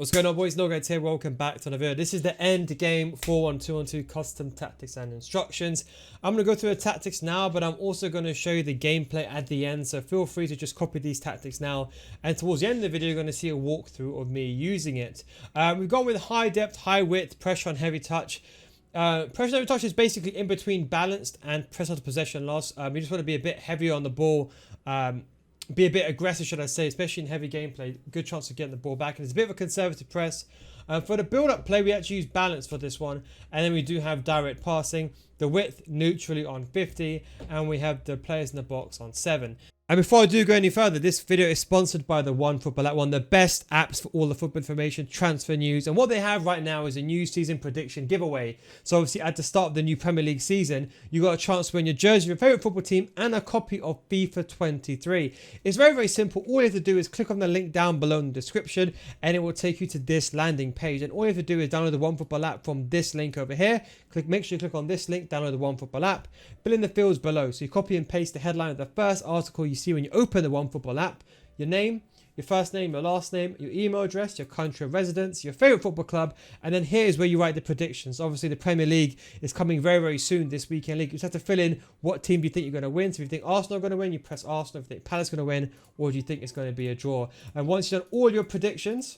What's going on, boys? NealGuides here. Welcome back to another video. This is the end game 4-1-2-1-2 custom tactics and instructions. I'm going to go through the tactics now, but I'm also going to show you the gameplay at the end. So feel free to just copy these tactics now. And towards the end of the video, you're going to see a walkthrough of me using it. We've gone with high depth, high width, pressure on heavy touch. Pressure on heavy touch is basically in between balanced and press onto possession loss. You just want to be a bit heavier on the ball. Be a bit aggressive, should I say, especially in heavy gameplay. Good chance of getting the ball back. And it's a bit of a conservative press. For the build-up play, we actually use balance for this one. And then we do have direct passing. The width neutrally on 50. And we have the players in the box on 7. And before I do go any further, this video is sponsored by the OneFootball app, one of the best apps for all the football information, transfer news. And what they have right now is a new season prediction giveaway. So obviously at the start of the new Premier League season, you got a chance to win your jersey of your favourite football team and a copy of FIFA 23. It's very, very simple. All you have to do is click on the link down below in the description and it will take you to this landing page. And all you have to do is download the OneFootball app from this link over here. Make sure you click on this link, download the OneFootball app, fill in the fields below. So you copy and paste the headline of the first article you see when you open the OneFootball app, your name, your first name, your last name, your email address, your country of residence, your favourite football club, and then here is where you write the predictions. Obviously, the Premier League is coming very, very soon, this weekend league. You just have to fill in what team do you think you're going to win. So if you think Arsenal are going to win, you press Arsenal. If you think Palace are going to win, or do you think it's going to be a draw? And once you've done all your predictions,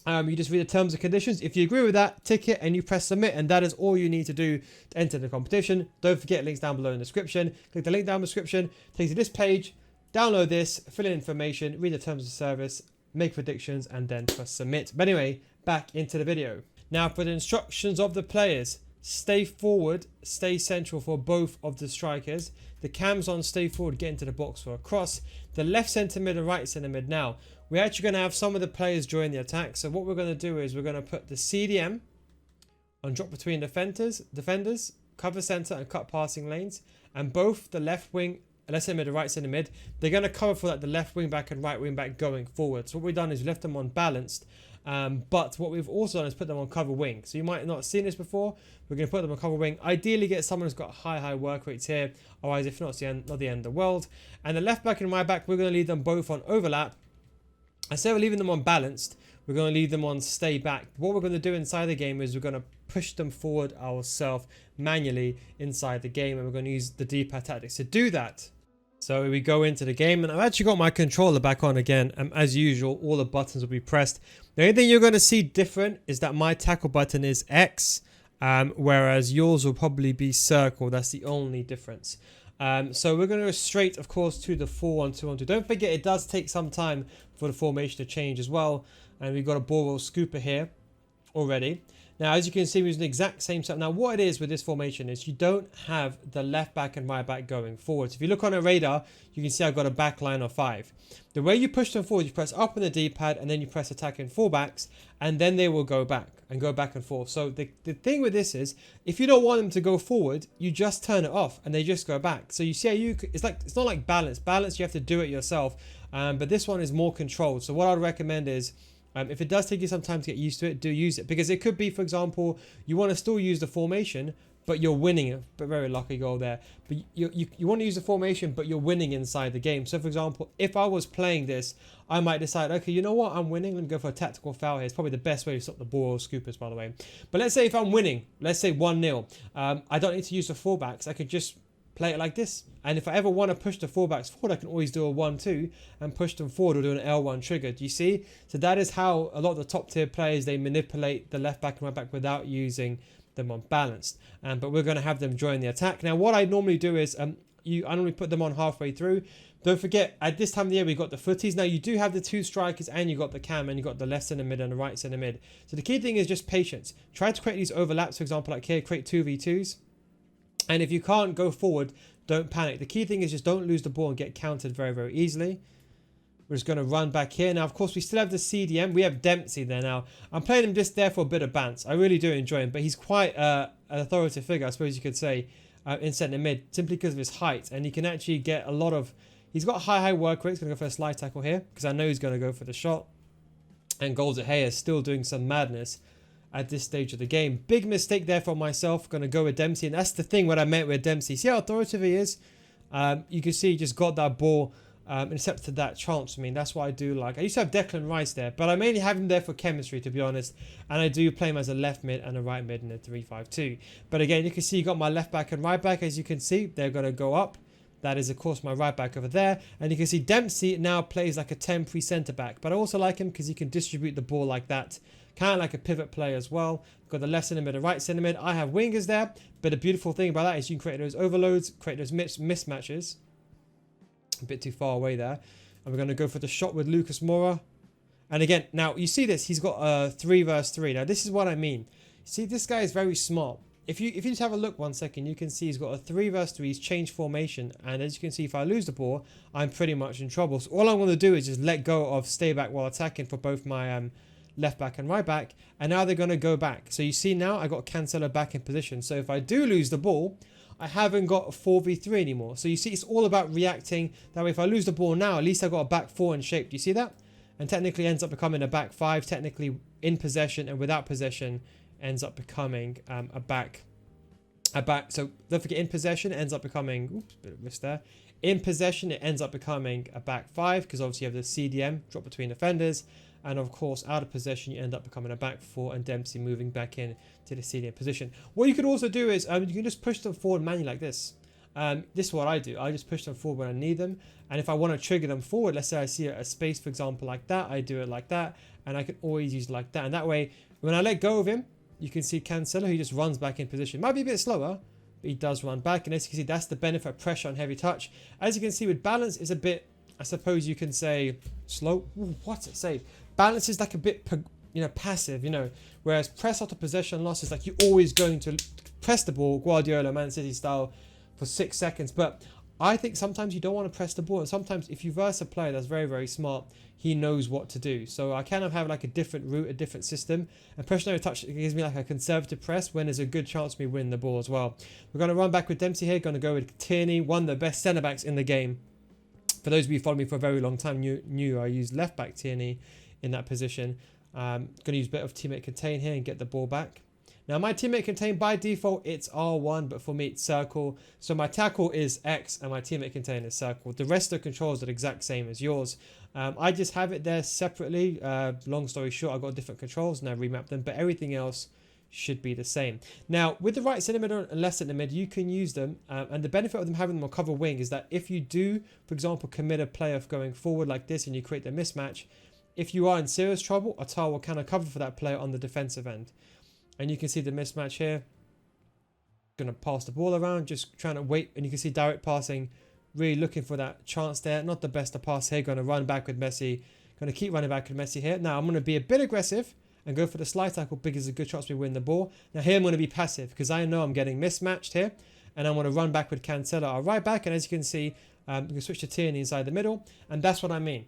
you just read the terms and conditions. If you agree with that, tick it and you press submit, and that is all you need to do to enter the competition. Don't forget, links down below in the description. Click the link down in the description, takes you to this page. Download this, fill in information, read the terms of service, make predictions, and then press submit. But anyway, back into the video. Now for the instructions of the players, stay forward, stay central for both of the strikers. The cams on stay forward, get into the box for a cross. The left centre mid and right centre mid. Now, we're actually going to have some of the players join the attack. So what we're going to do is we're going to put the CDM on drop between defenders, cover centre and cut passing lanes. And both the left wing, left centre mid and right centre mid, they're going to cover for like the left wing back and right wing back going forward. So what we've done is we left them on balanced. But what we've also done is put them on cover wing. So you might not have seen this before. We're going to put them on cover wing. Ideally get someone who's got high work rates here. Otherwise, if not, it's not the end of the world. And the left back and right back, we're going to leave them both on overlap. Instead of leaving them on balanced, we're going to leave them on stay back. What we're going to do inside the game is we're going to push them forward ourselves manually inside the game. And we're going to use the D-pad tactics to do that. So we go into the game, and I've actually got my controller back on again. As usual, all the buttons will be pressed. The only thing you're going to see different is that my tackle button is X, whereas yours will probably be circle. That's the only difference. So we're going to go straight, of course, to the 4-1-2-1-2. Don't forget, it does take some time for the formation to change as well. And we've got a ball roll scooper here already. Now, as you can see, we're using the exact same setup. Now, what it is with this formation is you don't have the left back and right back going forward. So if you look on a radar, you can see I've got a back line of 5. The way you push them forward, you press up on the D-pad and then you press attack in fullbacks, and then they will go back and forth. So the thing with this is, if you don't want them to go forward, you just turn it off and they just go back. So you see how it's not like balance. Balance, you have to do it yourself. But this one is more controlled. So what I'd recommend is, if it does take you some time to get used to it, do use it. Because it could be, for example, you want to still use the formation, but you're winning. But very lucky goal there. But you want to use the formation, but you're winning inside the game. So, for example, if I was playing this, I might decide, okay, you know what? I'm winning. Let me go for a tactical foul here. It's probably the best way to stop the ball or scoopers, by the way. But let's say if I'm winning, let's say 1-0. I don't need to use the fullbacks. I could just play it like this. And if I ever want to push the fullbacks forward, I can always do a 1-2 and push them forward or do an L1 trigger. Do you see? So that is how a lot of the top tier players, they manipulate the left back and right back without using them on balanced. But we're going to have them join the attack. Now, what I normally do is I normally put them on halfway through. Don't forget, at this time of the year, we've got the footies. Now, you do have the 2 strikers and you've got the cam and you've got the left centre mid and the right centre mid. So the key thing is just patience. Try to create these overlaps, for example, like here, create 2v2s. And if you can't go forward, don't panic. The key thing is just don't lose the ball and get countered very, very easily. We're just going to run back here. Now, of course, we still have the CDM. We have Dempsey there now. I'm playing him just there for a bit of bants. I really do enjoy him, but he's quite an authoritative figure, I suppose you could say, in centre mid, simply because of his height. And he can actually get a lot of... He's got high work rate. He's going to go for a slide tackle here because I know he's going to go for the shot. And Goals at Hay is still doing some madness at this stage of the game. Big mistake there for myself. Going to go with Dempsey. And that's the thing what I meant with Dempsey. See how authoritative he is? You can see he just got that ball except to that chance. I mean, that's what I do like. I used to have Declan Rice there, but I mainly have him there for chemistry, to be honest. And I do play him as a left mid and a right mid in a 3-5-2. But again, you can see you got my left back and right back. As you can see, they're going to go up. That is, of course, my right back over there. And you can see Dempsey now plays like a temporary centre back. But I also like him because he can distribute the ball like that. Kind of like a pivot player as well. Got the left centre mid and right centre mid. I have wingers there. But the beautiful thing about that is you can create those overloads, create those mismatches. A bit too far away there. And we're going to go for the shot with Lucas Moura. And again, now you see this. He's got a 3 versus 3. Now this is what I mean. See, this guy is very smart. If you just have a look 1 second, you can see he's got a 3 versus 3. He's changed formation. And as you can see, if I lose the ball, I'm pretty much in trouble. So all I'm going to do is just let go of stay back while attacking for both my left back and right back. And now they're going to go back. So you see now I got Cancelo back in position. So if I do lose the ball, I haven't got a 4v3 anymore. So you see, it's all about reacting. That way, if I lose the ball now, at least I got a back 4 in shape. Do you see that? And technically ends up becoming a back 5. Technically in possession and without possession ends up becoming a back. So don't forget, in possession it ends up becoming, oops, bit of risk there. In possession it ends up becoming a back 5 because obviously you have the CDM drop between defenders. And of course, out of possession, you end up becoming a back 4 and Dempsey moving back in to the CDM position. What you could also do is you can just push them forward manually like this. This is what I do. I just push them forward when I need them. And if I want to trigger them forward, let's say I see a space, for example, like that, I do it like that. And I can always use it like that. And that way, when I let go of him, you can see Cancelo, he just runs back in position. Might be a bit slower, but he does run back. And as you can see, that's the benefit of pressure on heavy touch. As you can see, with balance, it's a bit, I suppose you can say, slow. Ooh, what's it say? Balance is like a bit, passive, whereas press after possession loss is like you're always going to press the ball, Guardiola, Man City style, for 6 seconds. But I think sometimes you don't want to press the ball. And sometimes if you verse a player that's very, very smart, he knows what to do. So I kind of have like a different route, a different system. And pressure no touch gives me like a conservative press when there's a good chance of me winning the ball as well. We're going to run back with Dempsey here. Going to go with Tierney, one of the best centre-backs in the game. For those of you who followed me for a very long time, knew I used left-back Tierney in that position. Going to use a bit of teammate contain here and get the ball back. Now my teammate contain, by default it's R1, but for me it's circle. So my tackle is X and my teammate contain is circle. The rest of the controls are the exact same as yours. I just have it there separately. Long story short, I've got different controls and I remap them, but everything else should be the same. Now with the right centre mid and left centre mid, you can use them, and the benefit of them having them on cover wing is that if you do, for example, commit a player going forward like this and you create the mismatch, if you are in serious trouble, Atar will kind of cover for that player on the defensive end. And you can see the mismatch here. Going to pass the ball around, just trying to wait. And you can see direct passing, really looking for that chance there. Not the best to pass here. Going to run back with Messi. Going to keep running back with Messi here. Now I'm going to be a bit aggressive and go for the slide tackle because there's a good chance we win the ball. Now here I'm going to be passive because I know I'm getting mismatched here. And I'm going to run back with Cancelo, our right back. And as you can see, you can switch to Tierney inside the middle. And that's what I mean.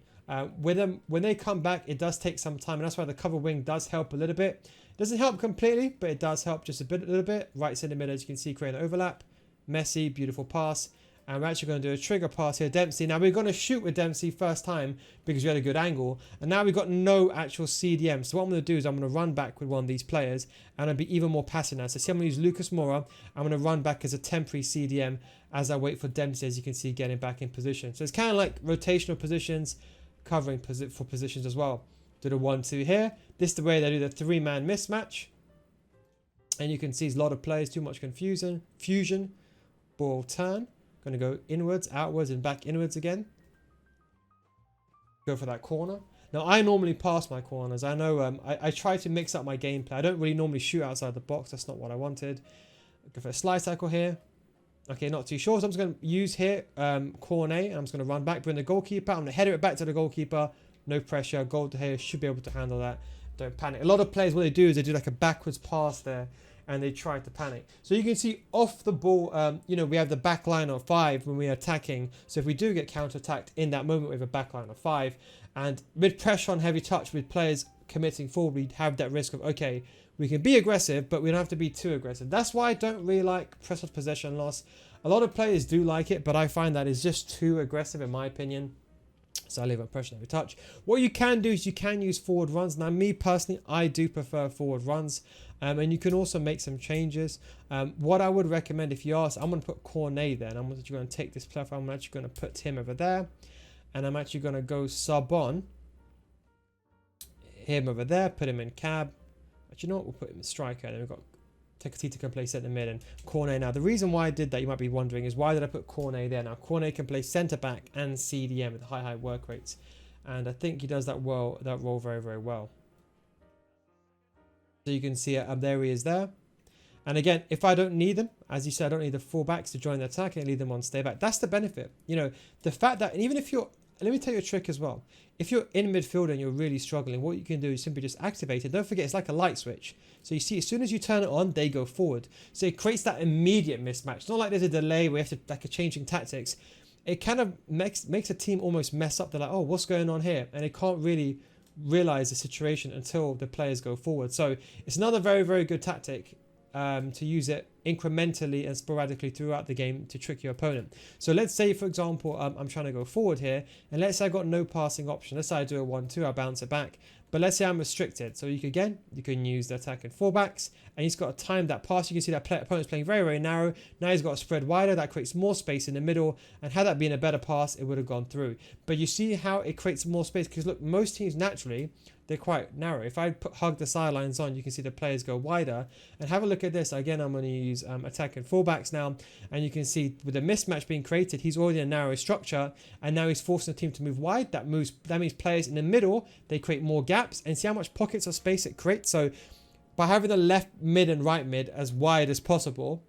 With them, when they come back, it does take some time. And that's why the cover wing does help a little bit. Doesn't help completely, but it does help just a little bit. Right centre mid, as you can see, create an overlap. Messi, beautiful pass. And we're actually going to do a trigger pass here. Dempsey. Now we're going to shoot with Dempsey first time because we had a good angle. And now we've got no actual CDM. So what I'm going to do is I'm going to run back with one of these players. And I'll be even more passive now. So see, I'm going to use Lucas Moura. I'm going to run back as a temporary CDM as I wait for Dempsey, as you can see, getting back in position. So it's kind of like rotational positions, covering for positions as well. Do the 1-2 here. This is the way they do the 3-man mismatch. And you can see there's a lot of players, too much confusion. Fusion, ball turn. Going to go inwards, outwards, and back inwards again. Go for that corner. Now, I normally pass my corners. I know I try to mix up my gameplay. I don't really normally shoot outside the box. That's not what I wanted. Go for a slide tackle here. Okay, not too sure. So I'm just going to use here corner. And I'm just going to run back, bring the goalkeeper. I'm going to header it back to the goalkeeper. No pressure. Goal to here should be able to handle that. Don't panic. A lot of players, what they do is they do like a backwards pass there. And they try to panic. So you can see off the ball, we have the back line of 5 when we are attacking. So if we do get counter-attacked in that moment, we have a back line of 5. And with pressure on heavy touch, with players committing forward, we have that risk of, okay, we can be aggressive, but we don't have to be too aggressive. That's why I don't really like press off possession loss. A lot of players do like it, but I find that is just too aggressive in my opinion. So I leave on pressure heavy touch. What you can do is you can use forward runs. Now me personally, I do prefer forward runs. And you can also make some changes. What I would recommend if you ask, I'm going to put Cornet there. And I'm actually going to take this player. I'm actually going to put him over there. and I'm actually going to go sub on him over there, put him in cab. But you know what, we'll put him in striker, and then we've got Tekatita can play centre mid and Cornet. Now the reason why I did that, you might be wondering, is why did I put Cornet there? Now Cornet can play centre back and CDM with high work rates, and I think he does that role very, very well. So you can see it, there he is there. And again, if I don't need them, as you said, I don't need the fullbacks to join the attack, and leave them on stay back. That's the benefit. You know, the fact that even if you're, let me tell you a trick as well. If you're in midfield and you're really struggling, what you can do is simply just activate it. Don't forget, it's like a light switch. So you see, as soon as you turn it on, they go forward. So it creates that immediate mismatch. It's not like there's a delay where you have to, like, a changing tactics. It kind of makes a team almost mess up. They're like, oh, what's going on here? And they can't really realize the situation until the players go forward. So it's another very, very good tactic to use it incrementally and sporadically throughout the game to trick your opponent. So let's say, for example, I'm trying to go forward here, and let's say I got no passing option. Let's say I do a 1-2, I bounce it back. But let's say I'm restricted. So you can use the attacking fullbacks, and he's got to time that pass. You can see that opponent's playing very, very narrow. Now he's got to spread wider. That creates more space in the middle, and had that been a better pass, it would have gone through. But you see how it creates more space, because look, most teams naturally, they're quite narrow. If I hug the sidelines on, you can see the players go wider. And have a look at this. Again, I'm going to use attacking fullbacks now, and you can see with the mismatch being created, he's already in a narrow structure, and now he's forcing the team to move wide. That means players in the middle, they create more gaps, and see how much pockets of space it creates. So by having the left mid and right mid as wide as possible,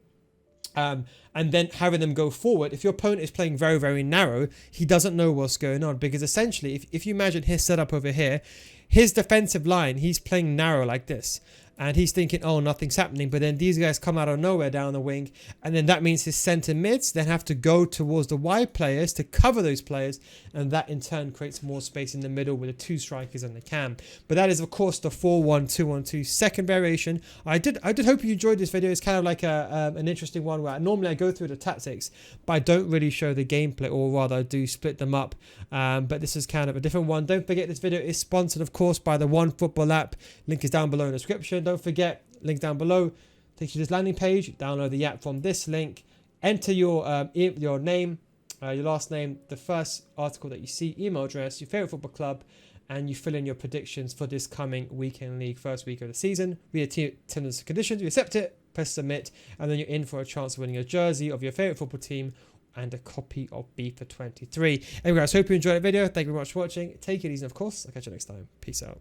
and then having them go forward, if your opponent is playing very, very narrow, he doesn't know what's going on, because essentially, if you imagine his setup over here, his defensive line, he's playing narrow like this, and he's thinking, oh, nothing's happening. But then these guys come out of nowhere down the wing, and then that means his centre mids then have to go towards the wide players to cover those players, and that in turn creates more space in the middle with the two strikers and the cam. But that is, of course, the 4-1-2-1-2 second variation. I did hope you enjoyed this video. It's kind of like an interesting one where normally I go through the tactics, but I don't really show the gameplay, or rather I do split them up. But this is kind of a different one. Don't forget, this video is sponsored, of course, by the OneFootball app. Link is down below in the description. Don't forget, link down below takes you to this landing page. Download the app from this link. Enter your name, your last name, the first article that you see, email address, your favorite football club, and you fill in your predictions for this coming weekend league, first week of the season. Read the terms and conditions, you accept it, press submit, and then you're in for a chance of winning a jersey of your favorite football team and a copy of FIFA 23. Anyway, guys, hope you enjoyed the video. Thank you very much for watching. Take it easy, of course. I'll catch you next time. Peace out.